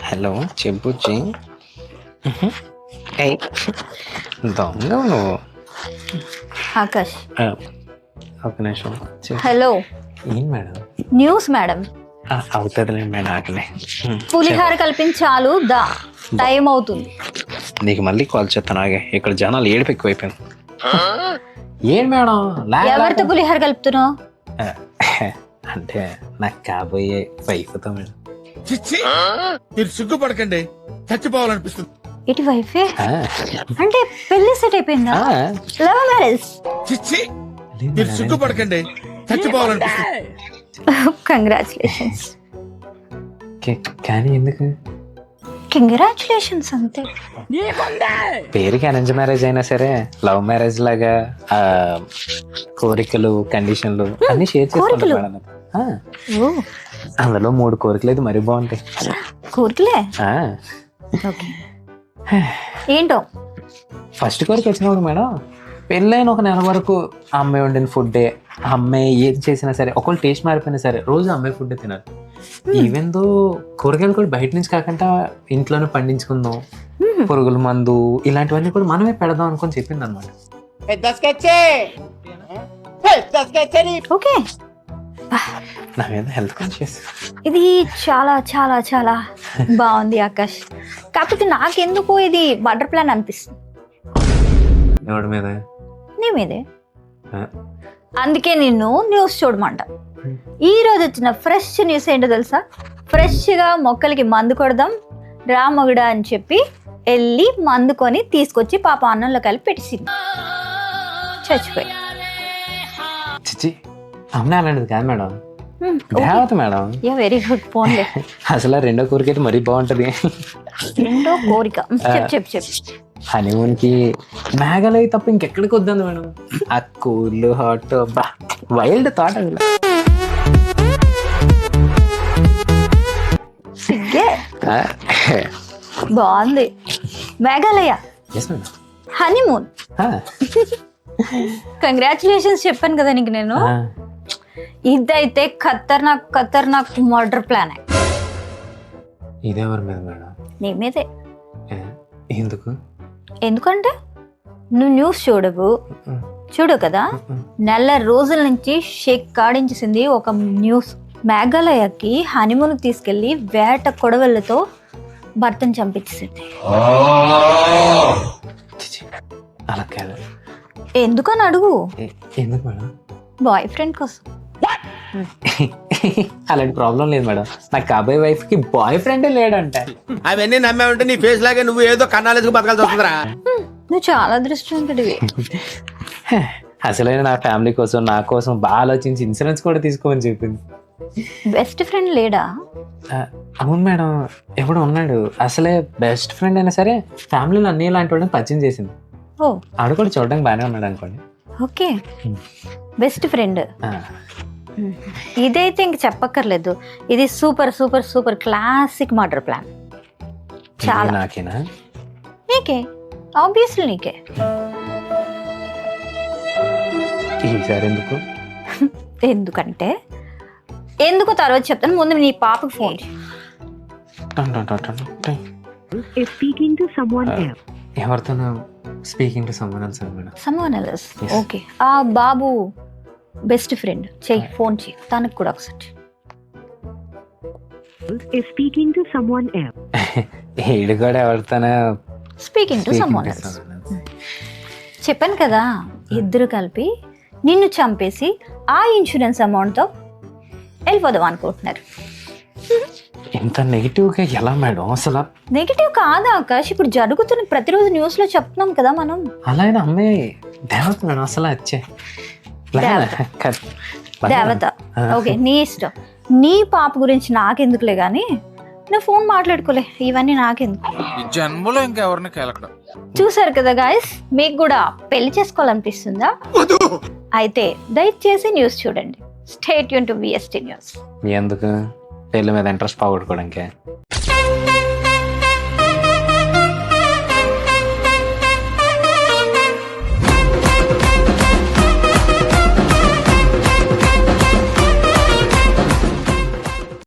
Hello చెప్పుచ్చి దొంగ నువ్వు. ఆకాష్ ఒక నిమిషం హలో ఏం మేడం? News madam. అవుతుందిలే మేడం ఆకలే. పులిహార కల్పించాలు దా టైం అవుతుంది. నీకు మళ్ళీ కాల్ చేస్తాను ఆగే. ఇక్కడ జనాలు ఏడుపు ఎక్కువైపోయింది. ఏం మేడం ఎవరితో పులిహార కలుపుతున్నావు? అంటే నాకు కాబోయే వైఫ్తో మేడం. మీరు సిగ్గుపడకండి, చచ్చిపోవాలనిపిస్తుంది. ఇటు వైఫే అంటే పెళ్లి సెట్ అయిపోయిందా? Love marriage? మీరు సిగ్గుపడకండి, చచ్చిపోవాలనిపిస్తుంది. కంగ్రాచులేషన్స్. కానీ ఎందుకు? కంగ్రాచులేషన్స్ అంతే. పేరుకి అరేంజ్ మ్యారేజ్ అయినా సరే లవ్ మ్యారేజ్ లాగా కోరికలు కండిషన్లు అన్ని షేర్ చేసుకుంటారు మేడం. అందులో 3 కోరికలు అయితే మరీ బాగుంటాయి. కోరికలే ఏంటో? ఫస్ట్ కోరిక వచ్చినప్పుడు మేడం, పెళ్ళైన 1 నెల వరకు అమ్మాయి వండిన ఫుడ్డే, అమ్మాయి ఏది చేసినా సరే, ఒకళ్ళు టేస్ట్ మారిపోయినా సరే రోజు అమ్మాయి ఫుడ్డే తినాలి. ఈవెన్ దో కూరగాయలు కూడా బయట నుంచి కాకుండా ఇంట్లోనే పండించుకుందాం, పురుగుల మందు ఇలాంటివన్నీ కూడా మనమే పెడదాం అనుకొని చెప్పింది అనమాట. ఓకే, నా మీద హెల్త్ కాన్షియస్. ఇది చాలా చాలా చాలా బాగుంది ఆకాష్. కాకపోతే నాకెందుకో ఇది బటర్ ప్లాన్ అనిపిస్తుంది. ఎవడి మీద? నీ మీదే. అందుకే నిన్ను న్యూస్ చూడమంట. ఈ రోజు వచ్చిన ఫ్రెష్ న్యూస్ ఏంటో తెలుసా? ఫ్రెష్ గా మొక్కలకి మందు కొడదాం రామగుడ అని చెప్పి వెళ్ళి మందు కొని తీసుకొచ్చి పాప అన్నంలో కలిపి పెట్టేసింది, చచ్చిపోయి. చిచ్చి అమ్మ అలాంటిది కాదు మేడం, దేవత మేడం. Very good. పోన్లే. అసలు 2వ కోరిక అయితే మరీ బాగుంటది. 2వ కోరిక చెప్పు చెప్పు. హనీమూన్ కి మేఘాలయ తప్ప ఇంకెక్కడికి వద్దంది మేడం. ఆ కూల్ హాట్ వైల్డ్ థాట్. అసలు బాగుంది. మేఘాలయ హనీమూన్. కంగ్రాచులేషన్స్ చెప్పాను కదా నీకు నేను. ఇదైతే ఖతర్నాక్ మర్డర్ ప్లాన్. ఇదేవరి మీద మేడం? నీ మీదే. ఎందుకంటే నువ్వు న్యూస్ చూడు కదా, నెల రోజుల నుంచి షేక్ కాడించేసింది ఒక న్యూస్. మేఘాలయకి హనీమూన్ తీసుకెళ్లి వేట కొడవళ్ళతో భర్తను చంపించింది. అలా కాదు. ఎందుకని అడుగు. ఎందుకు మేడం? బాయ్ ఫ్రెండ్ కోసం. అలాంటి ప్రాబ్లం లేదు మేడం. నాకు కాబోయే వైఫ్ కి బాయ్ ఫ్రెండే లేడంటే. అవన్నీ నమ్మే ఉంటే నీ ఫేస్ లాగే నువ్వు ఏదో కన్నాలేసుకు బతకాల్సి వస్తుందిరా. నువ్వు చాలా దృష్టివంతుడివి. అసలైన నా ఫ్యామిలీ కోసం, నా కోసం బాగా ఆలోచించి ఇన్సూరెన్స్ కూడా తీసుకోమని చెప్పింది. బెస్ట్ ఫ్రెండ్ లేడా? అవును మేడం, ఎప్పుడు ఉన్నాడు. అసలే బెస్ట్ ఫ్రెండ్ అయినా సరే ఫ్యామిలీలో అన్ని ఇలాంటి వాళ్ళని పరిచయం చేసింది. ఆడు కూడా చూడడానికి బాగానే ఉన్నాడు అనుకోండి. Okay, best friend. ఇదైతే ఇంక చెప్పక్కర్లేదు. ఇది super super super classic murder plan. చాలా. నాకేనా? నీకే, ఆబ్వియస్లీ నీకే. ఈసారి ఎందుకు? ఎందుకు తర్వాత చెప్తాను. ముందు నీ పాపకు ఫోన్. ఎవరితోనో speaking to someone else madam. Someone else. Okay, ఆ బాబు బెస్ట్ ఫ్రెండ్ చెయ్యి, ఫోన్ చెయ్యి తనకు కూడా ఒకసారి. ఈడు కూడా ఎవరితోనో స్పీకింగ్ టు సమ్వన్ ఎల్స్. చెప్పాను కదా, ఇద్దరు కలిపి నిన్ను చంపేసి ఆ ఇన్సూరెన్స్ అమౌంట్తో వెళ్ళిపోదాం అనుకుంటున్నారు. ఇంత నెగిటివ్గా ఎలా మేడం? అసలు నెగిటివ్ కాదా ఆకాష్? ఇప్పుడు జరుగుతున్న ప్రతిరోజు న్యూస్ లో చెప్తున్నాం కదా మనం. అలా అయినా అమ్మాయి దేవత మేడం. అసలు వచ్చే దేవత. ఓకే, నీ ఇష్టం. నీ పాప గురించి నాకెందుకులే గానీ నువ్వు ఫోన్ మాట్లాడుకోలే, ఇవన్నీ నాకెందుకు. జన్మలో ఇంకెవరిని కేలకడం. చూసారు కదా గాయస్, మీకు కూడా పెళ్లి చేసుకోవాలనిపిస్తుందా? అయితే దయచేసి న్యూస్ చూడండి. Stay tune to VST news. ఎందుకు? పెళ్లి మీద ఇంట్రెస్ట్ పోగొట్టుకోవడానికి.